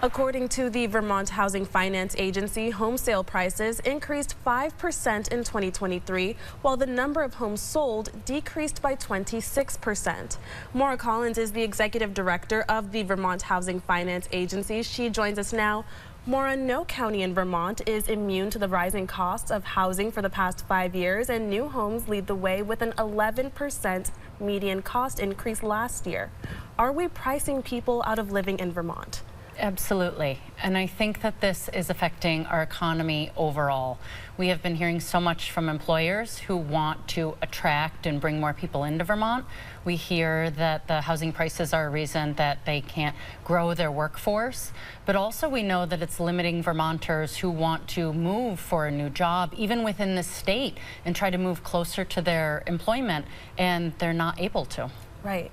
According to the Vermont Housing Finance Agency, home sale prices increased 5% in 2023, while the number of homes sold decreased by 26%. Maura Collins is the executive director of the Vermont Housing Finance Agency. She joins us now. Maura, no county in Vermont is immune to the rising costs of housing for the past 5 years, and new homes lead the way with an 11% median cost increase last year. Are we pricing people out of living in Vermont? Absolutely. And I think that this is affecting our economy overall. We have been hearing so much from employers who want to attract and bring more people into Vermont. We hear that the housing prices are a reason that they can't grow their workforce. But also we know that it's limiting Vermonters who want to move for a new job, even within the state, and try to move closer to their employment, and they're not able to. Right.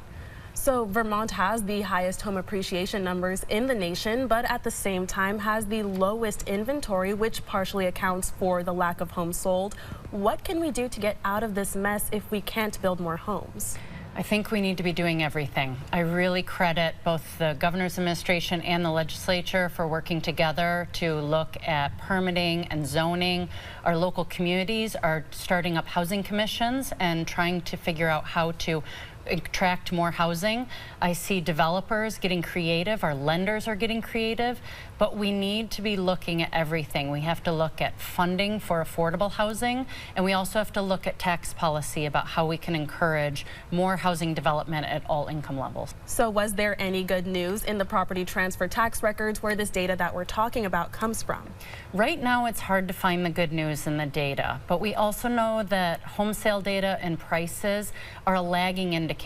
So Vermont has the highest home appreciation numbers in the nation, but at the same time has the lowest inventory, which partially accounts for the lack of homes sold. What can we do to get out of this mess if we can't build more homes? I think we need to be doing everything. I really credit both the governor's administration and the legislature for working together to look at permitting and zoning. Our local communities are starting up housing commissions and trying to figure out how to attract more housing. I see developers getting creative, our lenders are getting creative, but we need to be looking at everything. We have to look at funding for affordable housing, and we also have to look at tax policy about how we can encourage more housing development at all income levels. So was there any good news in the property transfer tax records where this data that we're talking about comes from? Right now it's hard to find the good news in the data, but we also know that home sale data and prices are a lagging indicator.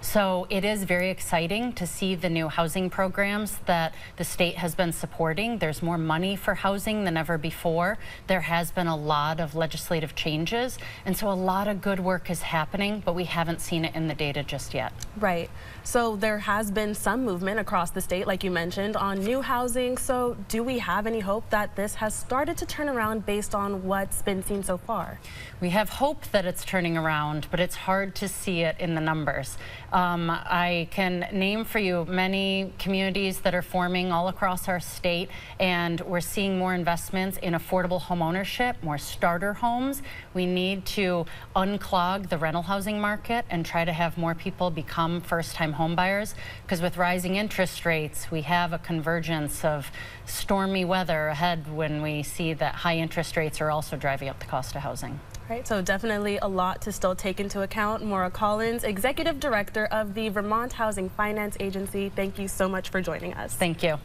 So it is very exciting to see the new housing programs that the state has been supporting. There's more money for housing than ever before. There has been a lot of legislative changes, and so a lot of good work is happening, but we haven't seen it in the data just yet. Right. So there has been some movement across the state, like you mentioned, on new housing. So do we have any hope that this has started to turn around based on what's been seen so far? We have hope that it's turning around, but it's hard to see it in the numbers. I can name for you many communities that are forming all across our state, and we're seeing more investments in affordable home ownership, more starter homes. We need to unclog the rental housing market and try to have more people become first-time home buyers, because with rising interest rates, we have a convergence of stormy weather ahead when we see that high interest rates are also driving up the cost of housing. Right, so definitely a lot to still take into account. Maura Collins, Executive Director of the Vermont Housing Finance Agency, thank you so much for joining us. Thank you.